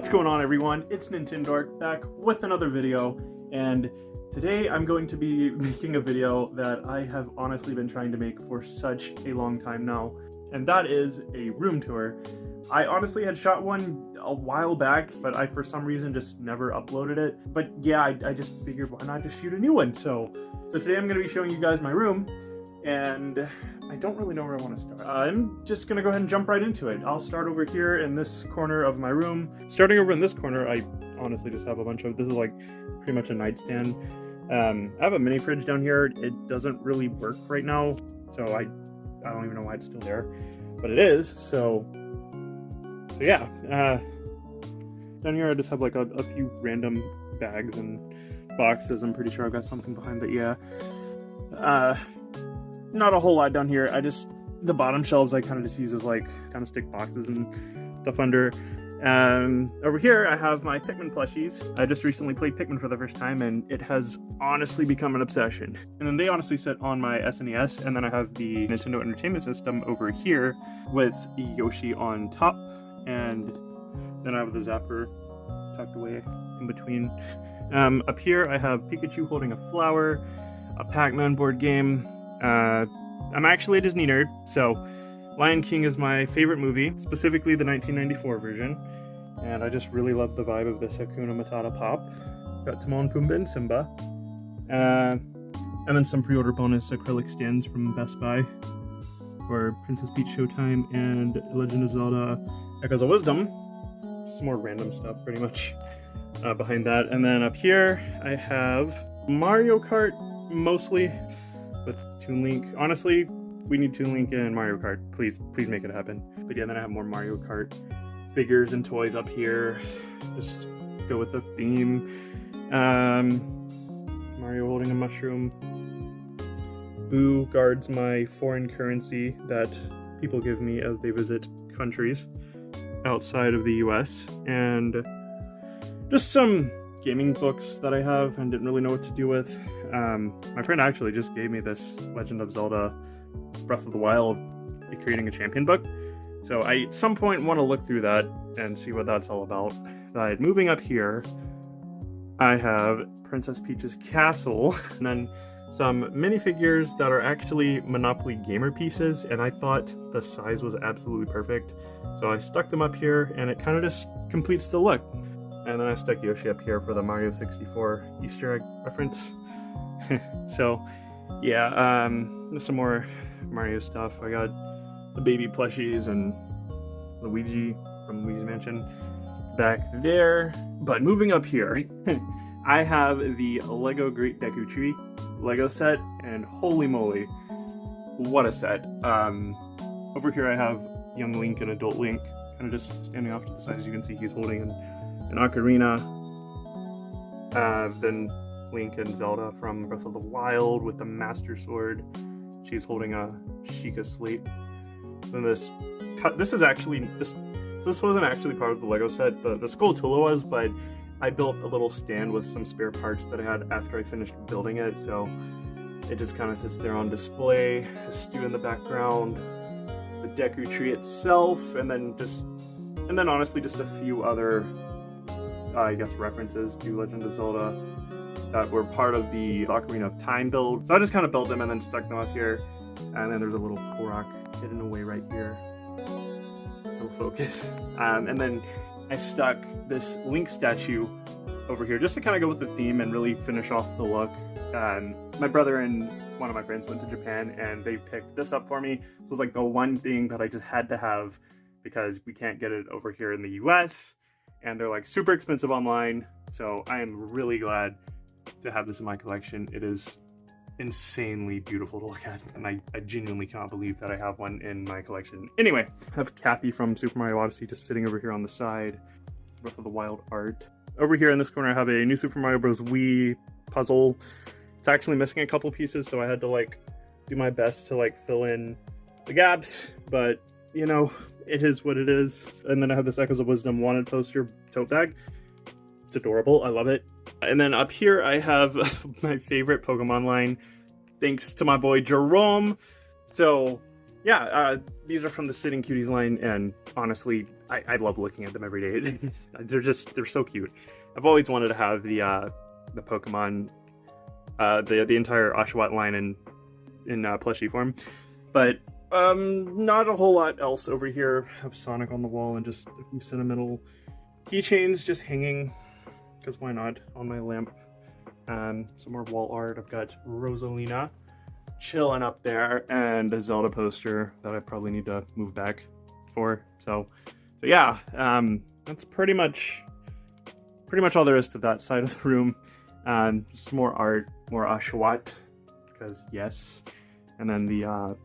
What's going on, everyone? It's Nintendork back with another video, and today I'm going to be making a video that I have honestly been trying to make for such a long time now, and that is a room tour. I honestly had shot one a while back, but I for some reason just never uploaded it. But yeah, I just figured why not just shoot a new one. So today I'm going to be showing you guys my room, and I don't really know where I want to start. I'm just going to go ahead and jump right into it. I'll start over here in this corner of my room. Starting over in this corner, I honestly just have a bunch of, this is like pretty much a nightstand. I have a mini fridge down here. It doesn't really work right now, so I don't even know why it's still there, but it is. So yeah, down here I just have like a few random bags and boxes. I'm pretty sure I've got something behind, but yeah. Not a whole lot down here. The bottom shelves I kind of just use as like kind of stick boxes and stuff under. Over here I have my Pikmin plushies. I just recently played Pikmin for the first time, and it has honestly become an obsession. And then they honestly sit on my SNES, and then I have the Nintendo Entertainment System over here with Yoshi on top, and then I have the Zapper tucked away in between. Up here I have Pikachu holding a flower, a Pac-Man board game. I'm actually a Disney nerd, so Lion King is my favorite movie, specifically the 1994 version, and I just really love the vibe of this Hakuna Matata pop. Got Timon, Pumbaa, and Simba, and then some pre-order bonus acrylic stands from Best Buy for Princess Peach Showtime and Legend of Zelda Echoes of Wisdom. Some more random stuff, pretty much, behind that. And then up here, I have Mario Kart, mostly, with Toon Link. Honestly, we need Toon Link in Mario Kart. Please make it happen. But yeah, then I have more Mario Kart figures and toys up here. Just go with the theme. Mario holding a mushroom. Boo guards my foreign currency that people give me as they visit countries outside of the US. And just some gaming books that I have and didn't really know what to do with. My friend actually just gave me this Legend of Zelda Breath of the Wild Creating a Champion book, so I at some point want to look through that and see what that's all about. But moving up here, I have Princess Peach's castle, and then some minifigures that are actually Monopoly Gamer pieces, and I thought the size was absolutely perfect, so I stuck them up here, and it kind of just completes the look. And then I stuck Yoshi up here for the Mario 64 Easter egg reference. So yeah, there's some more Mario stuff. I got the baby plushies and Luigi from Luigi's Mansion back there. But moving up here, I have the Lego Great Deku Tree Lego set, and holy moly, what a set. Over here I have young Link and adult Link kind of just standing off to the side. As you can see, he's holding an ocarina. Then Link and Zelda from Breath of the Wild with the Master Sword. She's holding a Sheikah slate. Then this wasn't actually part of the Lego set. The Skulltula was, but I built a little stand with some spare parts that I had after I finished building it, so it just kind of sits there on display. A stew in the background, the Deku Tree itself, and then honestly just a few other I guess references to Legend of Zelda that were part of the Ocarina of Time build. So I just kind of built them and then stuck them up here. And then there's a little Korok hidden away right here. No focus. And then I stuck this Link statue over here just to kind of go with the theme and really finish off the look. My brother and one of my friends went to Japan, and they picked this up for me. It was like the one thing that I just had to have because we can't get it over here in the US. And they're like super expensive online, so I am really glad to have this in my collection. It is insanely beautiful to look at, and I genuinely cannot believe that I have one in my collection. Anyway, I have Cappy from Super Mario Odyssey just sitting over here on the side. Breath of the Wild art. Over here in this corner I have a new Super Mario Bros. Wii puzzle. It's actually missing a couple pieces, so I had to like do my best to like fill in the gaps, but you know, it is what it is. And then I have this Echoes of Wisdom wanted poster tote bag. It's adorable. I love it. And then up here I have my favorite Pokemon line, thanks to my boy Jerome. So yeah, these are from the Sitting Cuties line, and honestly, I love looking at them every day. They're so cute. I've always wanted to have the Pokemon, the entire Oshawott line in plushie form, but not a whole lot else over here. I have Sonic on the wall and just a few sentimental keychains just hanging, because why not, on my lamp. Some more wall art. I've got Rosalina chilling up there, and a Zelda poster that I probably need to move back for. So yeah, that's pretty much all there is to that side of the room. Some more art, more Oshawott, because yes, and then the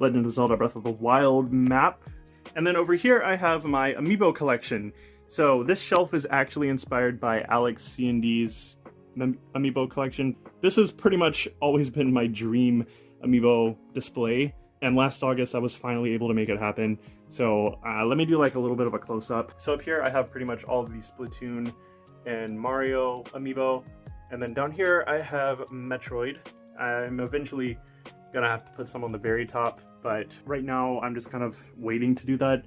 Legend of Zelda Breath of the Wild map. And then over here I have my amiibo collection. So this shelf is actually inspired by Alex C&D's amiibo collection. This has pretty much always been my dream amiibo display, and last August I was finally able to make it happen. So let me do like a little bit of a close-up. So up here I have pretty much all of the Splatoon and Mario amiibo, and then down here I have Metroid. I'm eventually gonna have to put some on the very top, but right now I'm just kind of waiting to do that.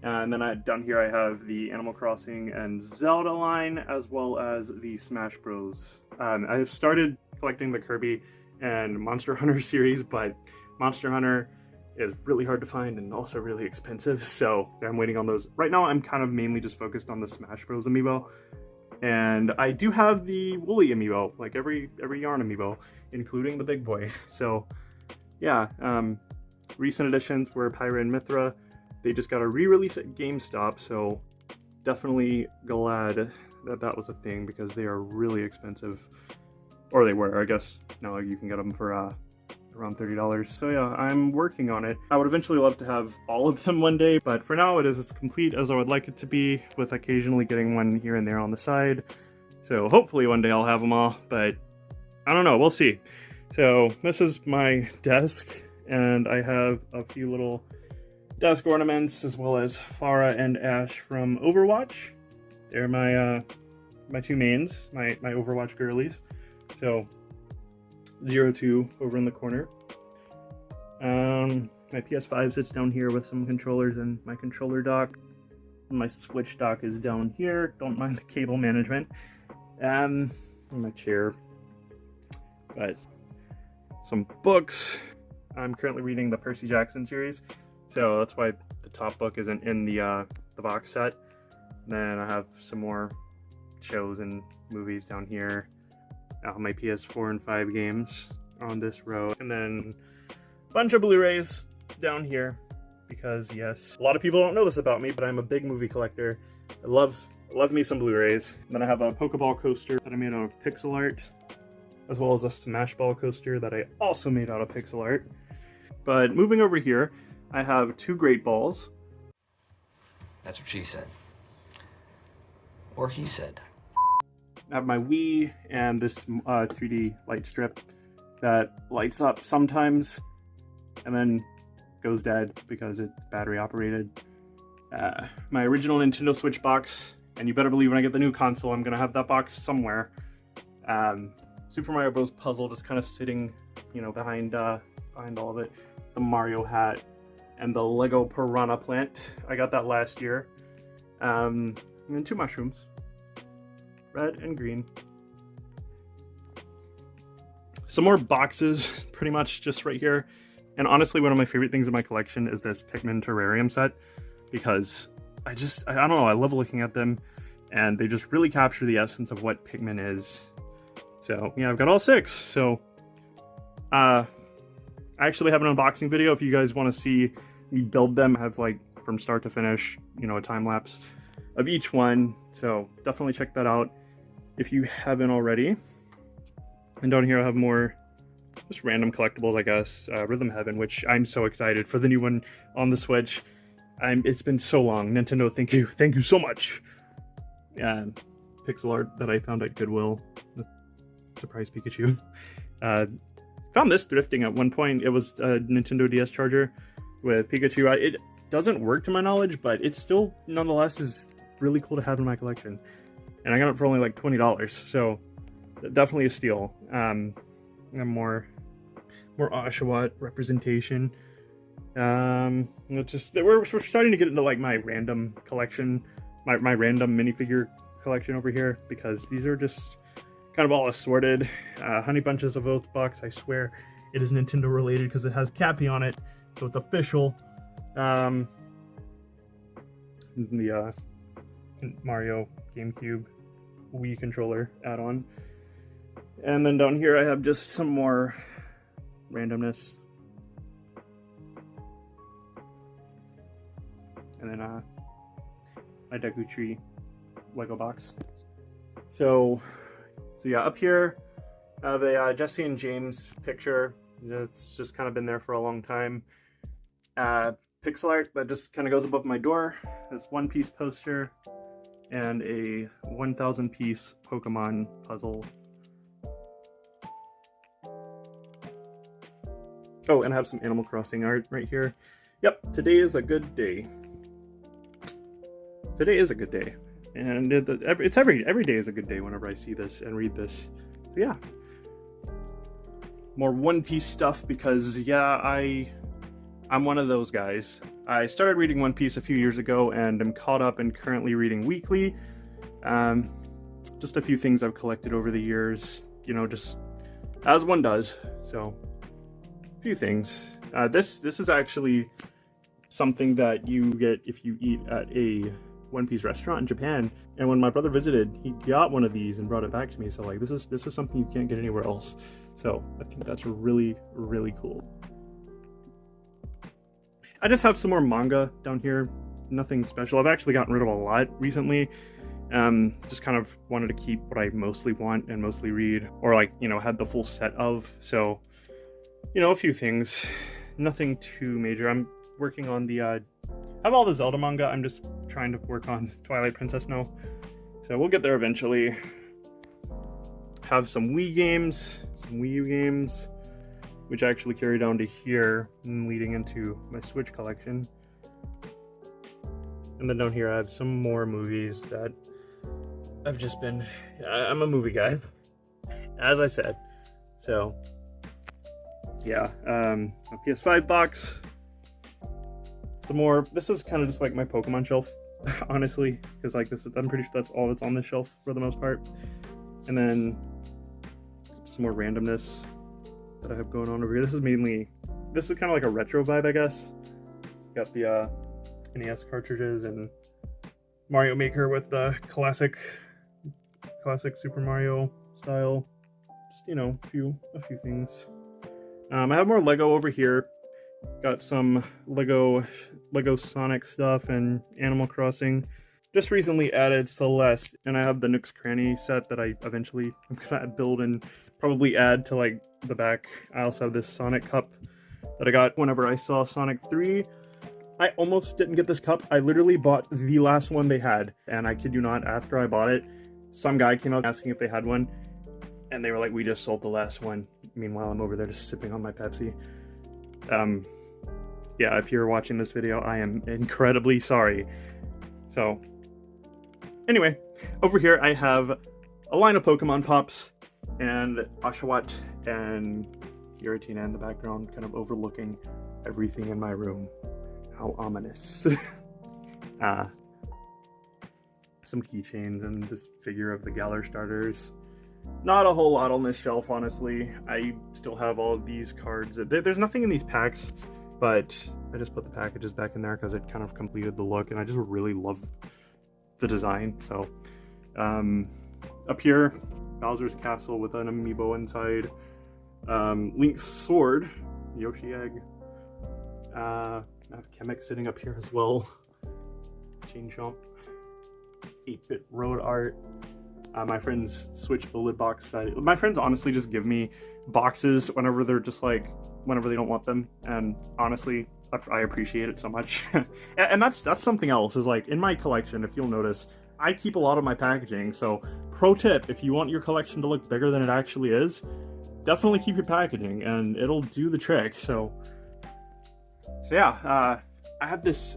And then down here I have the Animal Crossing and Zelda line, as well as the Smash Bros. I've started collecting the Kirby and Monster Hunter series, but Monster Hunter is really hard to find and also really expensive, so I'm waiting on those. Right now I'm kind of mainly just focused on the Smash Bros. Amiibo. And I do have the Wooly amiibo, like every yarn amiibo, including the big boy. So yeah, recent additions were Pyra and Mithra. They just got a re-release at GameStop, so definitely glad that that was a thing, because they are really expensive. Or they were, I guess now you can get them for around $30. So yeah, I'm working on it. I would eventually love to have all of them one day, but for now it is as complete as I would like it to be, with occasionally getting one here and there on the side. So hopefully one day I'll have them all, but I don't know, we'll see. So this is my desk, and I have a few little desk ornaments, as well as Farah and Ash from Overwatch. They're my my two mains, my Overwatch girlies. So 02 over in the corner. My PS5 sits down here with some controllers and my controller dock. My Switch dock is down here. Don't mind the cable management. My chair. But some books. I'm currently reading the Percy Jackson series, so that's why the top book isn't in the box set. Then I have some more shows and movies down here. My PS4 and 5 games on this row, and then a bunch of Blu-rays down here, because yes, a lot of people don't know this about me, but I'm a big movie collector. I love me some Blu-rays. Then I have a Pokeball coaster that I made out of pixel art, as well as a Smash Ball coaster that I also made out of pixel art. But moving over here, I have two Great Balls. That's what she said. Or he said. I have my Wii and this 3D light strip that lights up sometimes and then goes dead because it's battery operated. My original Nintendo Switch box, and you better believe when I get the new console I'm gonna have that box somewhere. Super Mario Bros. Puzzle just kind of sitting, you know, behind all of it. The Mario hat and the Lego Piranha plant. I got that last year. And then two mushrooms. Red and green. Some more boxes, pretty much just right here. And honestly, one of my favorite things in my collection is this Pikmin terrarium set, because I don't know, I love looking at them, and they just really capture the essence of what Pikmin is. So yeah, I've got all 6. So I actually have an unboxing video if you guys want to see me build them. I have, like, from start to finish, you know, a time lapse of each one. So definitely check that out if you haven't already. And down here I have more just random collectibles, I guess. Rhythm Heaven, which I'm so excited for the new one on the Switch. It's been so long. Nintendo, thank you so much. And pixel art that I found at Goodwill. Surprise Pikachu. Found this thrifting at one point. It was a Nintendo DS charger with Pikachu. It doesn't work to my knowledge, but it still nonetheless is really cool to have in my collection. And I got it for only like $20, so definitely a steal. And more Oshawott representation. We're starting to get into like my random collection, my random minifigure collection over here, because these are just kind of all assorted. Honey Bunches of Oath box, I swear it is Nintendo related because it has Cappy on it, so it's official. The Mario GameCube Wii controller add-on. And then down here I have just some more randomness. And then my Deku Tree Lego box. So yeah, up here I have a Jesse and James picture. It's just kind of been there for a long time. Pixel art that just kind of goes above my door. This One Piece poster and a 1,000 piece Pokemon puzzle. Oh, and I have some Animal Crossing art right here. Yep, today is a good day. Today is a good day. And it's every day is a good day whenever I see this and read this. So yeah. More One Piece stuff because, yeah, I'm one of those guys. I started reading One Piece a few years ago and am caught up and currently reading weekly. Just a few things I've collected over the years, you know, just as one does. So, a few things. This is actually something that you get if you eat at a One Piece restaurant in Japan. And when my brother visited, he got one of these and brought it back to me. So like, this is something you can't get anywhere else. So I think that's really, really cool. I just have some more manga down here. Nothing special. I've actually gotten rid of a lot recently. Just kind of wanted to keep what I mostly want and mostly read, or like, you know, had the full set of. So, you know, a few things. Nothing too major. I'm working on the I have all the Zelda manga. I'm just trying to work on Twilight Princess now. So we'll get there eventually. Have some Wii games, some Wii U games, which I actually carry down to here and leading into my Switch collection. And then down here I have some more movies that I've just been... I'm a movie guy, as I said. So, yeah, a PS5 box. Some more... This is kind of just like my Pokemon shelf, honestly, because like I'm pretty sure that's all that's on this shelf for the most part. And then some more randomness that I have going on over here. This is kind of like a retro vibe, I guess. It's got the NES cartridges and Mario Maker with the classic Super Mario style. Just, you know, a few things. I have more Lego over here. Got some Lego Sonic stuff and Animal Crossing. Just recently added Celeste, and I have the Nook's Cranny set that I eventually am gonna build and probably add to like the back. I also have this Sonic cup that I got whenever I saw Sonic 3. I almost didn't get this cup. I literally bought the last one they had, and I kid you not, after I bought it, some guy came out asking if they had one, and they were like, "We just sold the last one." Meanwhile, I'm over there just sipping on my Pepsi. Yeah, if you're watching this video, I am incredibly sorry. So, anyway, over here I have a line of Pokemon Pops and Oshawott and Giratina in the background, kind of overlooking everything in my room. How ominous. Some keychains and this figure of the Galar starters. Not a whole lot on this shelf, honestly. I still have all of these cards. There's nothing in these packs, but I just put the packages back in there because it kind of completed the look, and I just really love the design. So, up here, Bowser's Castle with an amiibo inside. Link's sword, Yoshi egg. I have Kamek sitting up here as well. Chain Chomp. 8-bit road art. My friends Switch bullet box. My friends honestly just give me boxes whenever they're just like, whenever they don't want them. And honestly, I appreciate it so much. And that's something else, is like in my collection, if you'll notice, I keep a lot of my packaging. So pro tip, if you want your collection to look bigger than it actually is, definitely keep your packaging and it'll do the trick. So yeah, I have this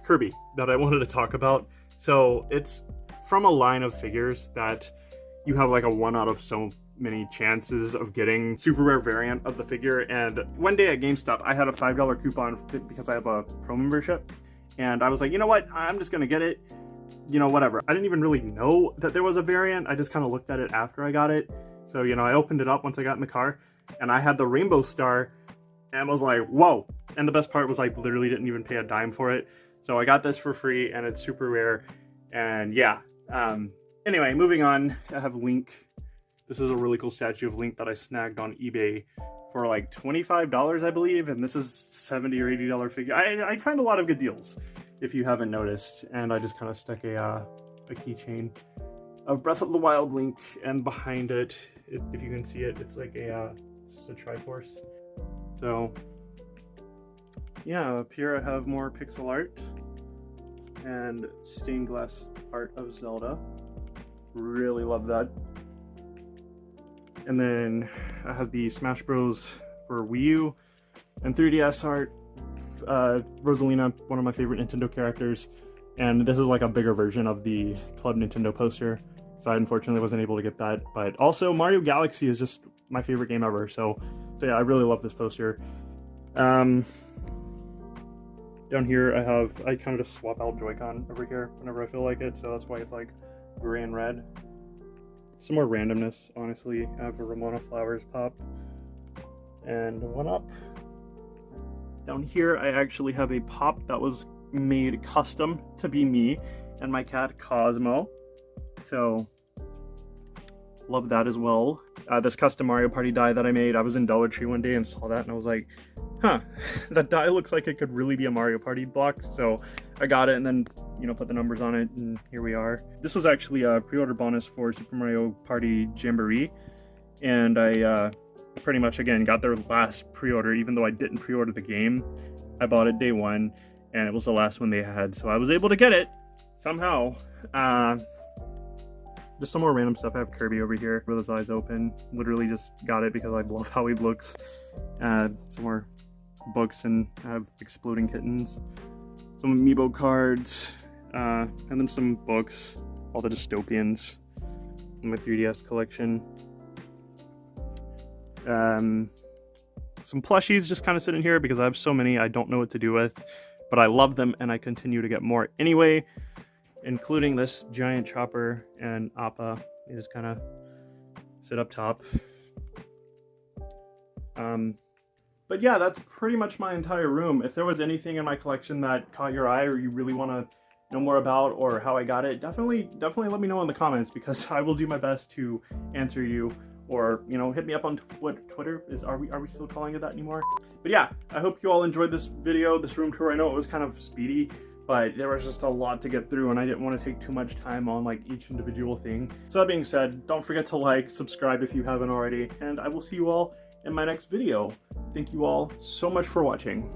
Kirby that I wanted to talk about. So it's from a line of figures that you have like a 1 out of so many chances of getting super rare variant of the figure. And one day at GameStop, I had a $5 coupon because I have a pro membership. And I was like, you know what? I'm just going to get it. You know, whatever. I didn't even really know that there was a variant. I just kind of looked at it after I got it. So, you know, I opened it up once I got in the car and I had the rainbow star and was like, whoa. And the best part was I literally didn't even pay a dime for it. So I got this for free and it's super rare. And yeah. Anyway, moving on, I have Link. This is a really cool statue of Link that I snagged on eBay for like $25, I believe. And this is $70 or $80 figure. I find a lot of good deals, if you haven't noticed. And I just kind of stuck a keychain of Breath of the Wild Link, and behind it, if you can see it, it's like it's just a Triforce. So yeah, up here I have more pixel art and stained glass art of Zelda. Really love that. And then I have the Smash Bros for Wii U and 3DS art. Rosalina, one of my favorite Nintendo characters, and this is like a bigger version of the Club Nintendo poster, so I unfortunately wasn't able to get that. But also Mario Galaxy is just my favorite game ever, so yeah, I really love this poster. Down here I kind of just swap out Joy-Con over here whenever I feel like it, so that's why it's like gray and red. Some more randomness, honestly. I have a Ramona Flowers pop and one up. Down here I actually have a pop that was made custom to be me and my cat Cosmo, so love that as well. This custom Mario Party die that I made, I was in Dollar Tree one day and saw that and I was like, huh, that die looks like it could really be a Mario Party block, so I got it and then, you know, put the numbers on it, and here we are. This was actually a pre-order bonus for Super Mario Party Jamboree, and I pretty much, again, got their last pre-order. Even though I didn't pre-order the game, I bought it day one, and it was the last one they had, so I was able to get it somehow. Just some more random stuff. I have Kirby over here with his eyes open. Literally just got it because I love how he looks. Some more books, and I have Exploding Kittens. Some amiibo cards, and then some books, all the dystopians in my 3DS collection. Some plushies just kind of sitting here because I have so many I don't know what to do with, but I love them and I continue to get more anyway, including this giant chopper and Appa. They just kind of sit up top. But yeah, that's pretty much my entire room. If there was anything in my collection that caught your eye or you really want to know more about or how I got it, definitely let me know in the comments, because I will do my best to answer you, or, you know, hit me up on Twitter. Are we still calling it that anymore? But yeah, I hope you all enjoyed this video, this room tour. I know it was kind of speedy, but there was just a lot to get through and I didn't want to take too much time on like each individual thing. So that being said, don't forget to like, subscribe if you haven't already, and I will see you all in my next video. Thank you all so much for watching.